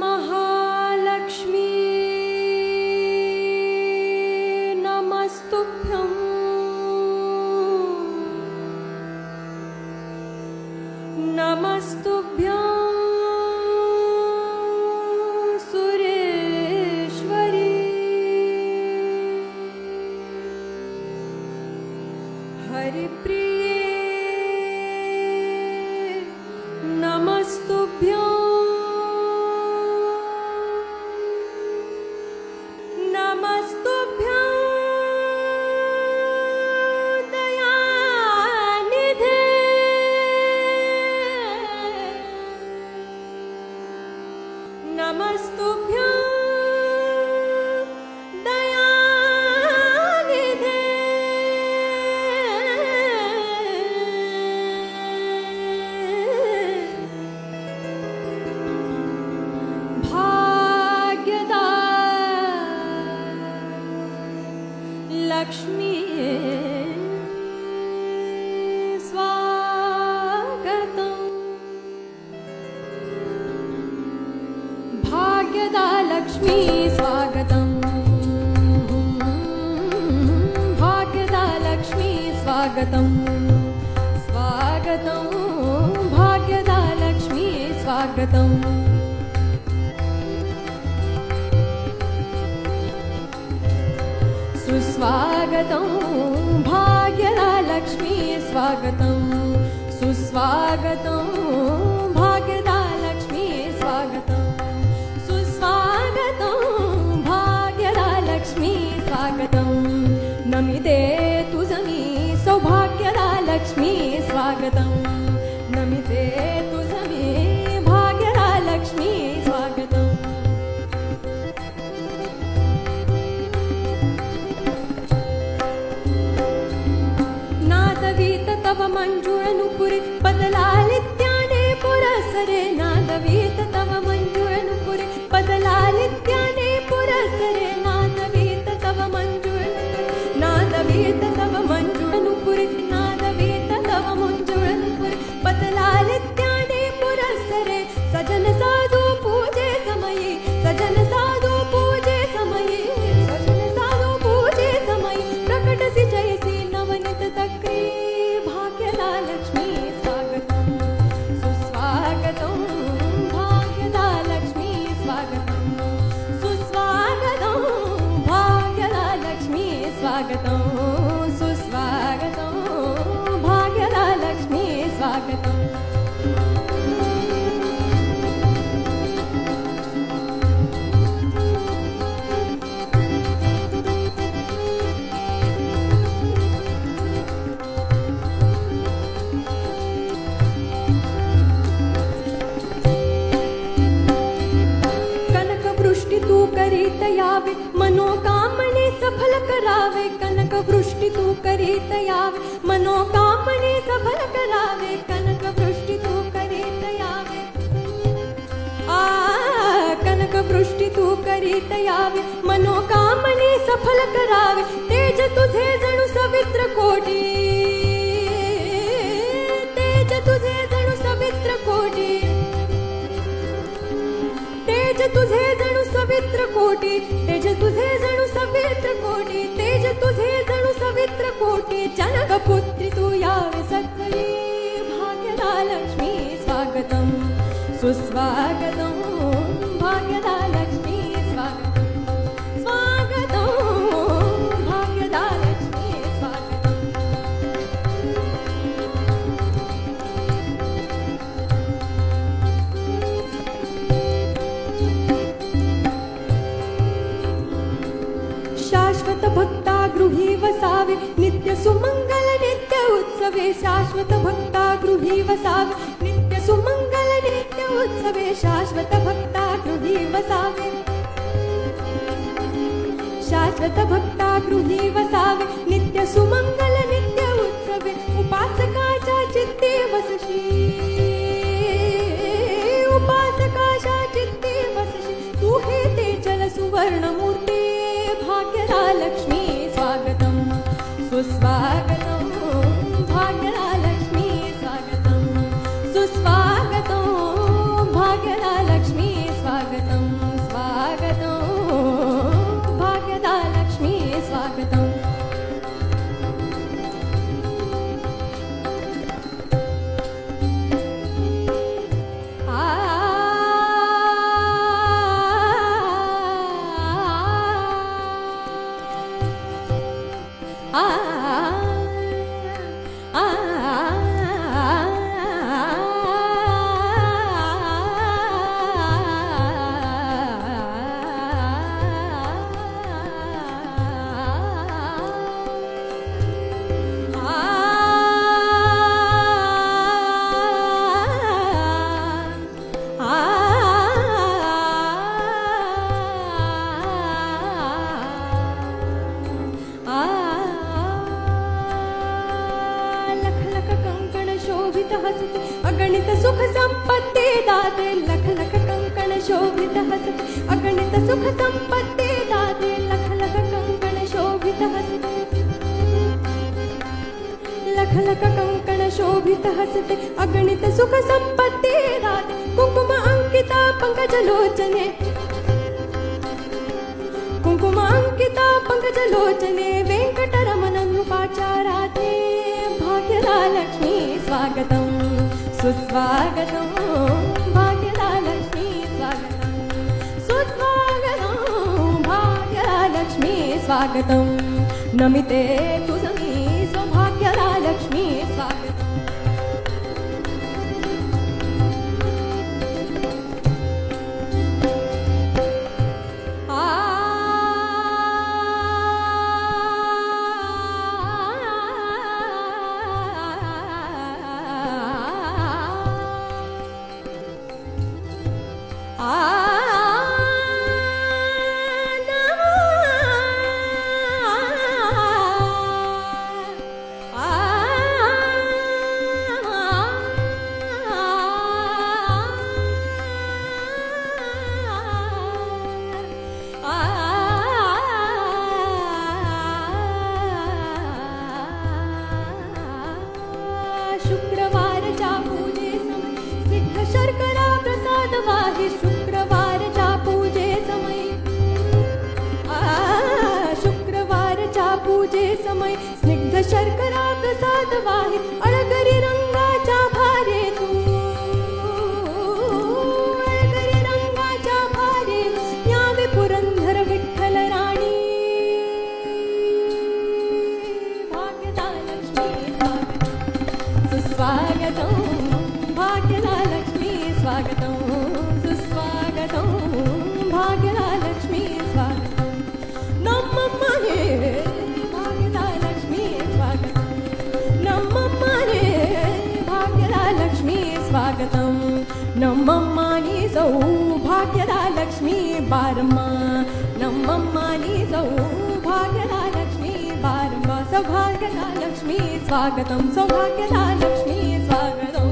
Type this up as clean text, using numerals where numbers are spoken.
महालक्ष्मी नमस्तुभ्यं नमस्तुभ्यं सुरेश्वरी हरिप्रिये नमस्तुभ्यं नमस्तुभ्यं दयानिधे भाग्यदा लक्ष्मी भाग्यदा लक्ष्मी स्वागतं भाग्यदा लक्ष्मी स्वागतं स्वागतं भाग्यदा लक्ष्मी स्वागतं सुस्वागतं भाग्यदा लक्ष्मी स्वागतं सुस्वागतं भाग्यदा लक्ष्मी स्वागतं लक्ष्मी स्वागतं नमिते तुझमी सौभाग्यदा लक्ष्मी स्वागतं नमिते तुझमी भाग्यदा लक्ष्मी स्वागतं नादवीत तव मंजुळनुपुरी पदलालित्याने पुरसरे नादवीत तव मंजुळनुपुरी पदलालित्याने पुरसरे नादवीत तव मंजुळनुपुरी नादवीत तव मंजुळनुपुरी पदलालित्याने पुरसरे सजन साधू पूजे समये सजन साधू पूजे समये सजन साधू पूजे समये प्रकटसी जयसी नवनीत तक्री भाग्यदा लक्ष्मी स्वागतं सुस्वागतं भाग्यदा लक्ष्मी स्वागतं सुस्वागतं भाग्यदा लक्ष्मी स्वागतं सुस्वागतं भाग्यदा लक्ष्मी स्वागतं कनकवृष्टि तू करीत यावे मनोकामने सफल करावे कनकवृष्टि तू करीत यावे मनोकामने सफल करावे कनकवृष्टि तू करीत यावे कनकवृष्टि तू करीत यावे मनोकामने सफल करावे तेज तुझे जणू सवित्र कोटी तेज तुझे जणू सवित्र कोटी तेज तुझे जणू सवित्र कोटी तेज तुझे जणू सवित्र कोटी तेज तुझे जणू सवित्र कोटी जनकपुत्री तू यावे सत्वरी भाग्यदा लक्ष्मी स्वागतं सुस्वागतं भाग्यदा लक्ष्मी स्वागतं स्वागतं वसावे नित्य सुमंगल नित्य उत्सवे शाश्वत भक्ता गृही वसावे नित्य सुमंगल नित्य उत्सवे शाश्वत भक्ता गृही वसावे शाश्वत भक्ता गृही वसावे नित्य सुमंगल नित्य उत्सवे उपासकाच्या चित्ते वसशी उपासकाच्या चित्ते वसशी तू हे ते चल सुवर्ण मूर्ते भाग्यरालक्ष्मी स्वागतम सुस्वागतम भाग्यरालक्ष्मी स्वागतम सुस्वागतम भाग्यरालक्ष्मी स्वागतम स्वागतम भाग्यरालक्ष्मी स्वागतम अगणित सुख संपत्ती दाते लख लख कंकण शोभित हसते अगणित सुख संपत्ती दाते लख लख कंकण शोभित हसते लख लख कंकण शोभित हसते अगणित सुख संपत्ती दाते कुंकुम अंकिता पंकज लोचने कुंकुम अंकिता पंकज लोचने वेंकटरमण नृपाचाराते भाग्यरालक्ष्मी स्वागतम सुस्वागतम भाग्यरालक्ष्मी स्वागतम सुस्वागतम भाग्यरालक्ष्मी स्वागतम नमिते तुझमी सौभाग्यरालक्ष्मी स्वागतम शुक्रवारच्या पूजे समय सिद्ध शर्करा प्रसाद वाही शुक्रवारच्या पूजे समय शुक्रवारच्या पूजे समय स्निग्ध शर्करा प्रसाद वाही अळगरी रंगाच्या भारे तू अळगरी रंगाच्या भारे यावे पुरंदर विठ्ठल राणी स्वागतम भाग्यरालक्ष्मी स्वागतम सुस्वागतम भाग्यरालक्ष्मी स्वागतम नमः रे भाग्यरालक्ष्मी स्वागतम नमः रे भाग्यरालक्ष्मी स्वागतम नमः सौ भाग्यरालक्ष्मी बारमा नमः सौ भाग्यरालक्ष्मी बारमा सौभाग्यरालक्ष्मी स्वागतम सौभाग्यरालक्ष्मी स्वागतम